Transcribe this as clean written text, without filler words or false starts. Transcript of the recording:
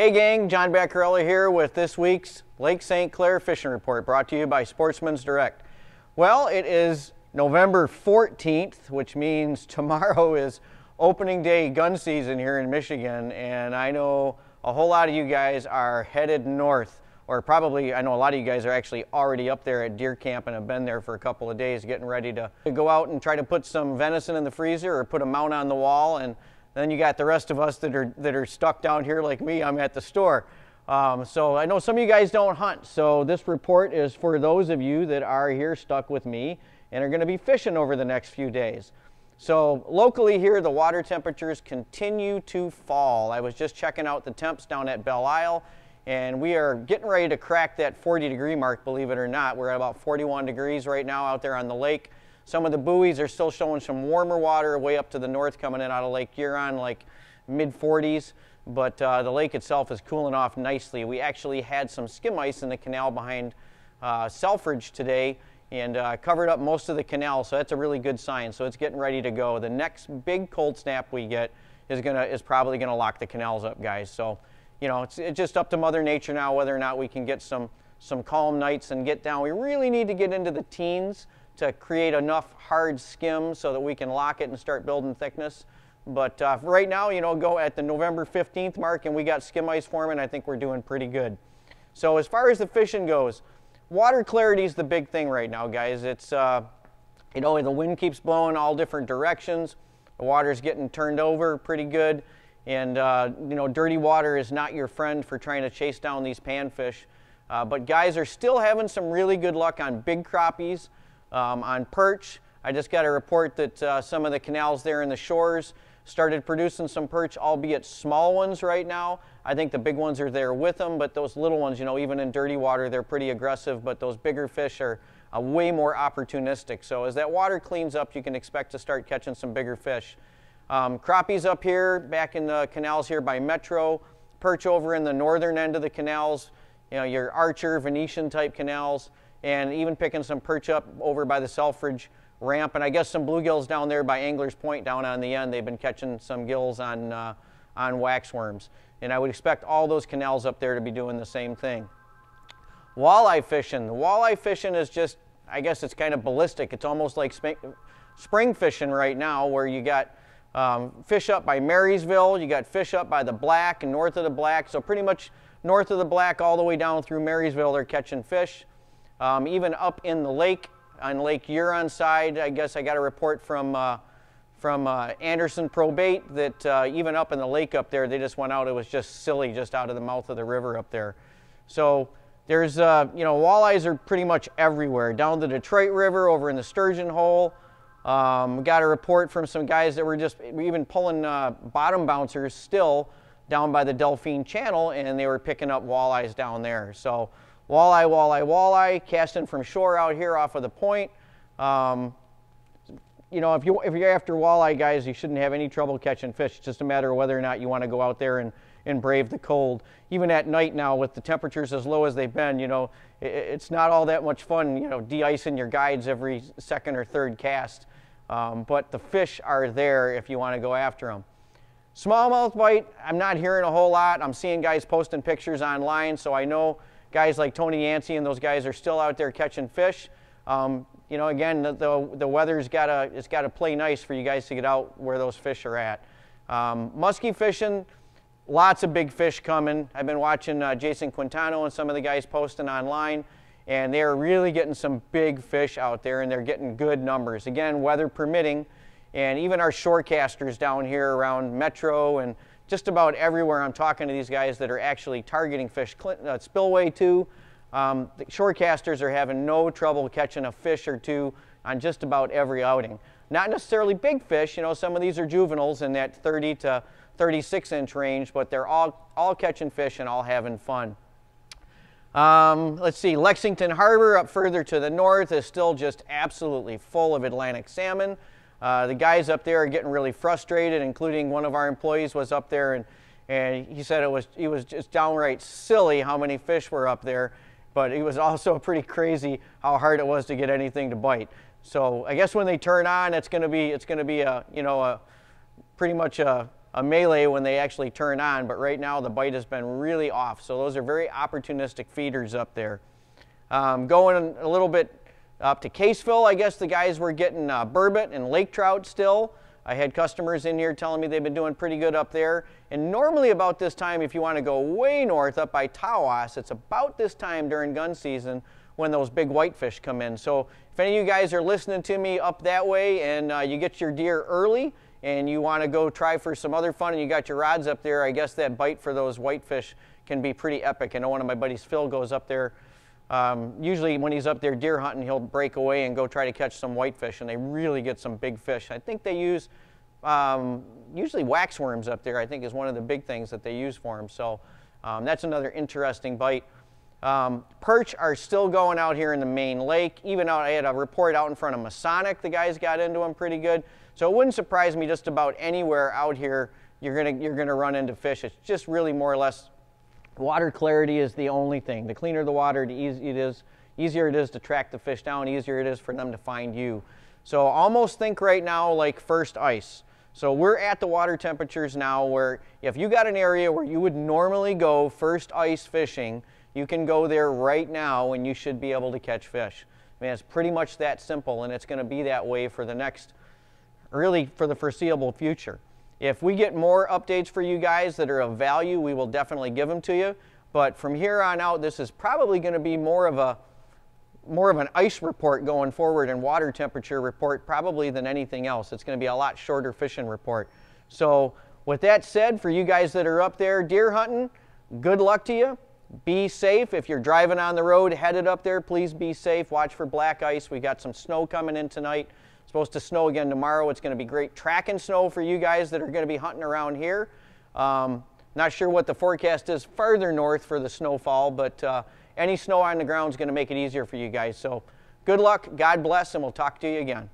Hey gang, John Bacarella here with this week's Lake St. Clair Fishing Report, brought to you by Sportsmen's Direct. Well, it is November 14th, which means tomorrow is opening day gun season here in Michigan, and I know a whole lot of you guys are headed north, or probably I know a lot of you guys are actually already up there at deer camp and have been there for a couple of days getting ready to go out and try to put some venison in the freezer or put a mount on the wall. And then you got the rest of us that are stuck down here like me. I'm at the store. So I know some of you guys don't hunt, so this report is for those of you that are here stuck with me and are going to be fishing over the next few days. So locally here, the water temperatures continue to fall. I was just checking out the temps down at Belle Isle, and we are getting ready to crack that 40-degree mark, believe it or not. We're at about 41 degrees right now out there on the lake. Some of the buoys are still showing some warmer water way up to the north coming in out of Lake Huron, like mid-40s, but the lake itself is cooling off nicely. We actually had some skim ice in the canal behind Selfridge today and covered up most of the canal, so that's a really good sign. So it's getting ready to go. The next big cold snap we get is probably gonna lock the canals up, guys. So, you know, it's just up to Mother Nature now whether or not we can get some calm nights and get down. We really need to get into the teens to create enough hard skim so that we can lock it and start building thickness. But right now, you know, go at the November 15th mark and we got skim ice forming. I think we're doing pretty good. So as far as the fishing goes, water clarity is the big thing right now, guys. It's, you know, the wind keeps blowing all different directions. The water's getting turned over pretty good. And, you know, dirty water is not your friend for trying to chase down these panfish. But guys are still having some really good luck on big crappies. On perch, I just got a report that some of the canals there in the shores started producing some perch, albeit small ones right now. I think the big ones are there with them, but those little ones, you know, even in dirty water, they're pretty aggressive, but those bigger fish are way more opportunistic. So as that water cleans up, you can expect to start catching some bigger fish. Crappies up here, back in the canals here by Metro, perch over in the northern end of the canals, you know, your Archer, Venetian type canals, and even picking some perch up over by the Selfridge ramp, and I guess some bluegills down there by Angler's Point down on the end. They've been catching some gills on waxworms, and I would expect all those canals up there to be doing the same thing. Walleye fishing. The walleye fishing is just, I guess it's kind of ballistic. It's almost like spring fishing right now, where you got fish up by Marysville, you got fish up by the Black and north of the Black, so pretty much north of the Black all the way down through Marysville they're catching fish. Even up in the lake, on Lake Huron side, I guess I got a report from Anderson Pro Bait that even up in the lake up there, they just went out. It was just silly, just out of the mouth of the river up there. So there's, you know, walleyes are pretty much everywhere. Down the Detroit River, over in the Sturgeon Hole. Got a report from some guys that were just even pulling bottom bouncers still down by the Delphine Channel, and they were picking up walleyes down there. So walleye, walleye, walleye, casting from shore out here off of the point. You know, if you're after walleye, guys, you shouldn't have any trouble catching fish. It's just a matter of whether or not you want to go out there and brave the cold. Even at night now, with the temperatures as low as they've been, you know, it's not all that much fun, you know, de-icing your guides every second or third cast. But the fish are there if you want to go after them. Smallmouth bite, I'm not hearing a whole lot. I'm seeing guys posting pictures online, so I know guys like Tony Yancey and those guys are still out there catching fish. You know, again, the weather's it's gotta play nice for you guys to get out where those fish are at. Muskie fishing, lots of big fish coming. I've been watching Jason Quintano and some of the guys posting online, and they're really getting some big fish out there, and they're getting good numbers. Again, weather permitting, and even our shorecasters down here around Metro and just about everywhere I'm talking to these guys that are actually targeting fish. Spillway too, the shorecasters are having no trouble catching a fish or two on just about every outing. Not necessarily big fish, you know, some of these are juveniles in that 30 to 36 inch range, but they're all catching fish and all having fun. Let's see, Lexington Harbor up further to the north is still just absolutely full of Atlantic salmon. The guys up there are getting really frustrated, including one of our employees was up there, and he said it was just downright silly how many fish were up there, but it was also pretty crazy how hard it was to get anything to bite. So I guess when they turn on, it's going to be a, you know, pretty much a a melee when they actually turn on, but right now the bite has been really off. So those are very opportunistic feeders up there. Going a little bit up to Caseville, I guess the guys were getting burbot and lake trout still. I had customers in here telling me they've been doing pretty good up there. And normally about this time, if you want to go way north up by Tawas, it's about this time during gun season when those big whitefish come in. So if any of you guys are listening to me up that way and you get your deer early and you want to go try for some other fun and you got your rods up there, I guess that bite for those whitefish can be pretty epic. I know one of my buddies, Phil, goes up there. Usually when he's up there deer hunting, he'll break away and go try to catch some whitefish, and they really get some big fish. I think they use usually waxworms up there, I think, is one of the big things that they use for them. So that's another interesting bite. Perch are still going out here in the main lake. Even out, I had a report out in front of Masonic. The guys got into them pretty good. So it wouldn't surprise me just about anywhere out here you're gonna run into fish. It's just really more or less water clarity is the only thing. The cleaner the water, the easier it is to track the fish down, easier it is for them to find you. So almost think right now like first ice. So we're at the water temperatures now where if you got an area where you would normally go first ice fishing, you can go there right now and you should be able to catch fish. I mean, it's pretty much that simple, and it's going to be that way for the next, really for the foreseeable future. If we get more updates for you guys that are of value, we will definitely give them to you. But from here on out, this is probably going to be more of an ice report going forward and water temperature report probably than anything else. It's going to be a lot shorter fishing report. So with that said, for you guys that are up there deer hunting, good luck to you. Be safe. If you're driving on the road headed up there, please be safe. Watch for black ice. We got some snow coming in tonight. Supposed to snow again tomorrow. It's going to be great tracking snow for you guys that are going to be hunting around here. Not sure what the forecast is further north for the snowfall, but any snow on the ground is going to make it easier for you guys. So good luck, God bless, and we'll talk to you again.